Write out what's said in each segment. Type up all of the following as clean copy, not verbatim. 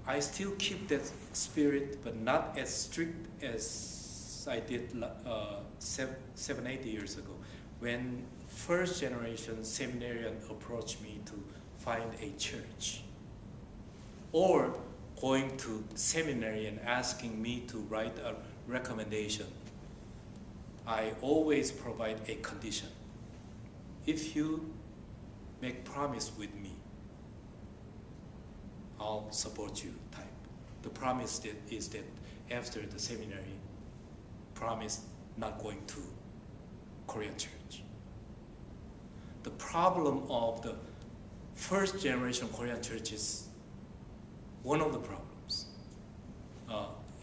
I still keep that spirit, but not as strict as I did 8 years ago, when first generation seminarian approached me to find a church, or going to seminary and asking me to write a recommendation. I always provide a condition. If you make promise with me, I'll support you type. The promise is that after the seminary, promise not going to Korean church. The problem of the first generation Korean churches, one of the problems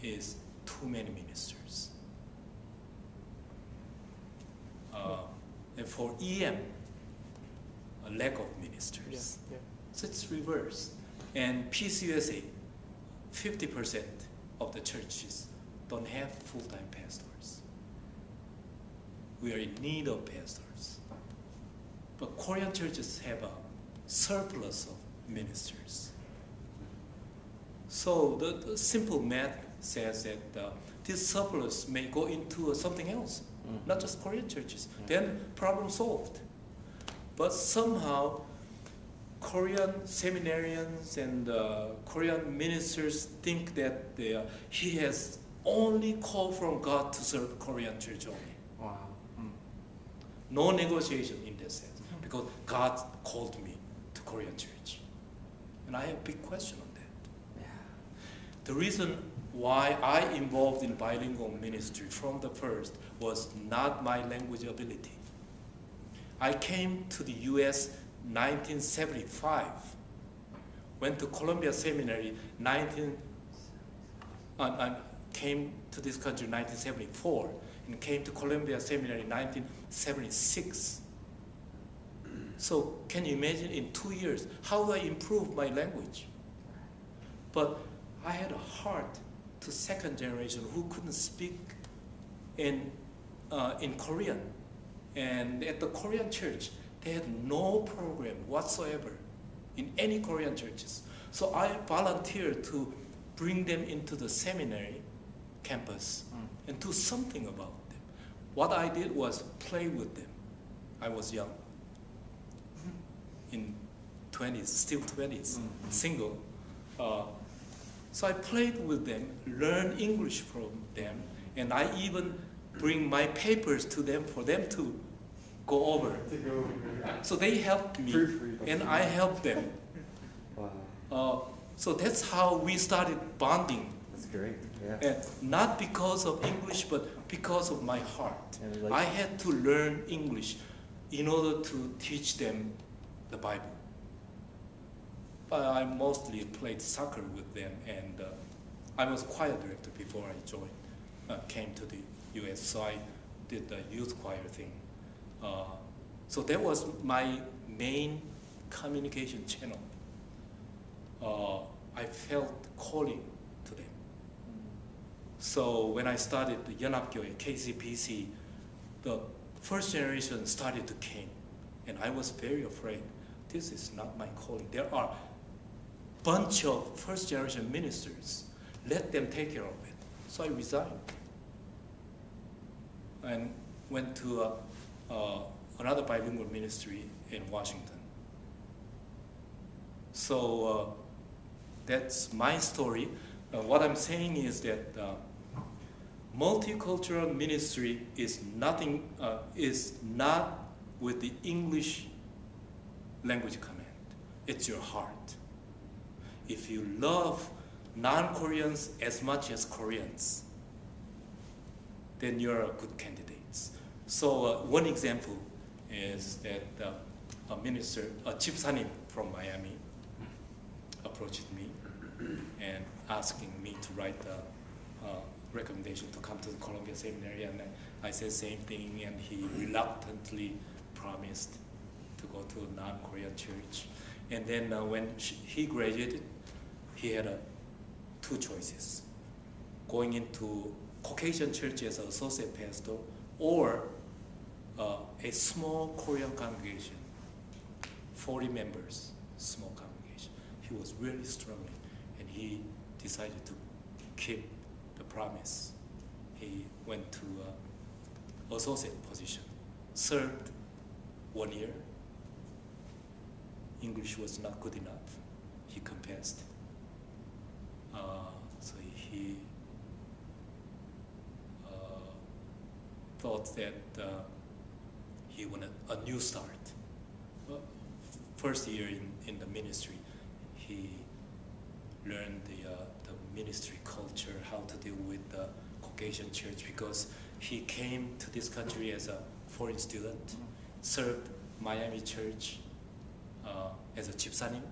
is too many ministers. And for EM, a lack of ministers. Yeah. So it's reverse. And PCUSA, 50% of the churches don't have full-time pastors. We are in need of pastors. But Korean churches have a surplus of ministers. So the simple math says that this surplus may go into something else, not just Korean churches. Then problem solved. But somehow Korean seminarians and Korean ministers think that he has only call from God to serve Korean church only. Wow. No negotiation in that sense, because God called me to Korean church. And I have a big question on that. Yeah. The reason why I involved in bilingual ministry from the first was not my language ability. I came to the US 1975, went to Columbia Seminary came to this country 1974, and came to Columbia Seminary 1976. So can you imagine in 2 years, how do I improve my language? But I had a heart to second generation who couldn't speak in Korean. And at the Korean church, they had no program whatsoever in any Korean churches. So I volunteered to bring them into the seminary campus and do something about them. What I did was play with them. I was young, in 20s, still 20s, single. So I played with them, learned English from them, and I even bring my papers to them for them to go over. So they helped me, and I helped them. Wow. So that's how we started bonding. That's great. Yeah. And not because of English, but because of my heart. And I had to learn English in order to teach them the Bible. But I mostly played soccer with them, and I was choir director before I came to the US, so I did the youth choir thing. So that was my main communication channel. I felt calling to them. So when I started the 연합교회, KCPC, the first generation started to came, and I was very afraid. This is not my calling. There are bunch of first generation ministers. Let them take care of it. So I resigned and went to another bilingual ministry in Washington. So that's my story. What I'm saying is that multicultural ministry is not with the English language command. It's your heart. If you love non-Koreans as much as Koreans, then you're a good candidate. So one example is that a minister, a 집사님 from Miami, approached me and asking me to write a recommendation to come to the Columbia Seminary, and I said same thing, and he reluctantly promised to go to a non-Korean church. And then when he graduated, he had two choices: going into Caucasian church as an associate pastor, or a small Korean congregation, 40 members, small congregation. He was really struggling, and he decided to keep the promise. He went to associate position, served 1 year. English was not good enough. He confessed. So he thought that he wanted a new start. Well, first year in the ministry, he learned the ministry culture, how to deal with the Caucasian church, because he came to this country as a foreign student, served Miami church as a 집사님,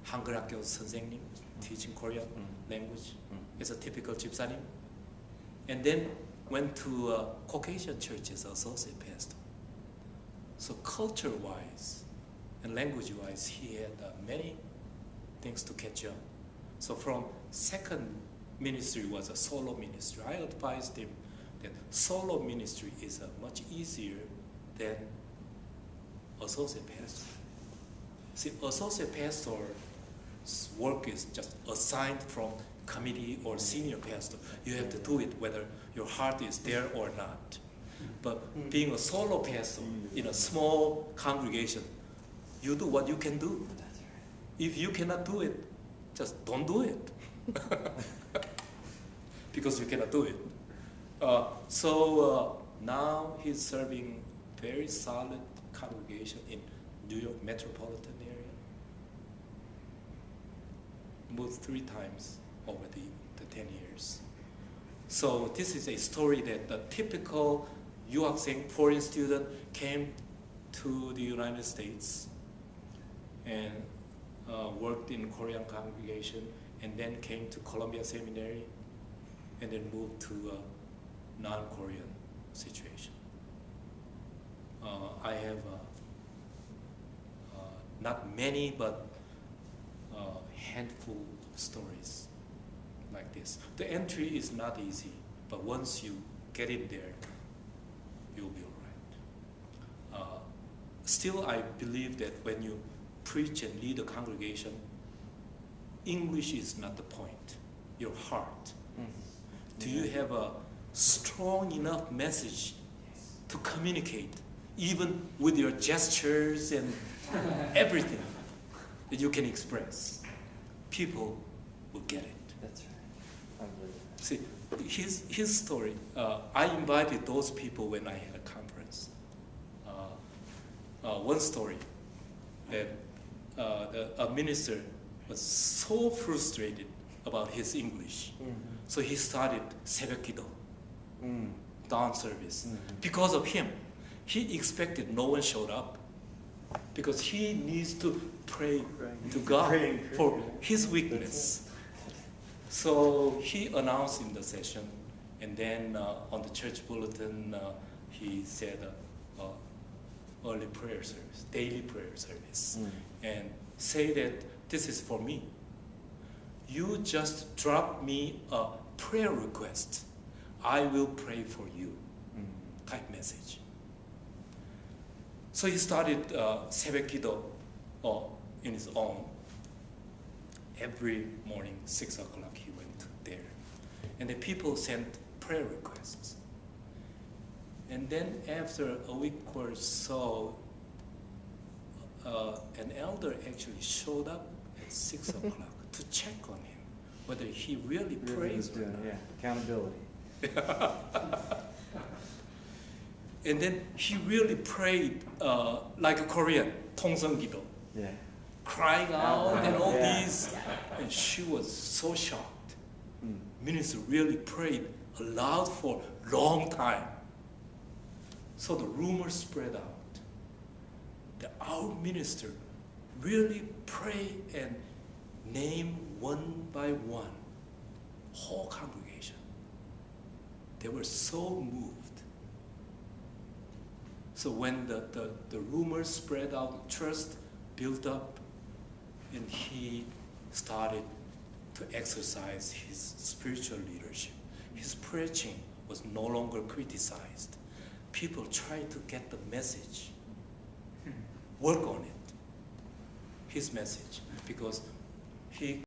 한글 학교 선생님, teaching Korean language as a typical 집사님, and then went to Caucasian church as associate pastor. So culture-wise and language-wise, he had many things to catch up. So from second ministry was a solo ministry. I advised him that solo ministry is much easier than associate pastor. See, associate pastor's work is just assigned from committee or senior pastor. You have to do it whether your heart is there or not. But being a solo pastor in a small congregation, you do what you can do. If you cannot do it, just don't do it. Because you cannot do it. So now he's serving very solid congregation in New York metropolitan area. Moved 3 times over the 10 years. So this is a story that the typical 유학생, foreign student, came to the United States and worked in Korean congregation, and then came to Columbia Seminary, and then moved to a non-Korean situation. I have not many, but handful of stories like this. The entry is not easy, but once you get in there, you'll be all right. Still, I believe that when you preach and lead a congregation, English is not the point, your heart. Do you have a strong enough message to communicate, even with your gestures and everything that you can express? People will get it. That's right. See, his story, I invited those people when I had a conference. One story that a minister was so frustrated about his English. So he started 새벽 기도, dawn service. Because of him, he expected no one showed up, because he needs to pray to God for his weakness. So he announced in the session, and then on the church bulletin, he said early prayer service, daily prayer service, and say that this is for me. You just drop me a prayer request, I will pray for you, type message. So he started 새벽 기도 in his own. Every morning, 6 o'clock, he went there. And the people sent prayer requests. And then after a week or so, an elder actually showed up at 6 o'clock to check on him, whether he really prays or not. Yeah, accountability. And then he really prayed like a Korean, 통성기도. Yeah. Crying out and all these. And she was so shocked. Minister really prayed aloud for a long time. So the rumor spread out that our minister really prayed and named one by one whole congregation. They were so moved. So when the rumors spread out, trust built up, and he started to exercise his spiritual leadership. His preaching was no longer criticized. People tried to get the message, work on it, his message, because he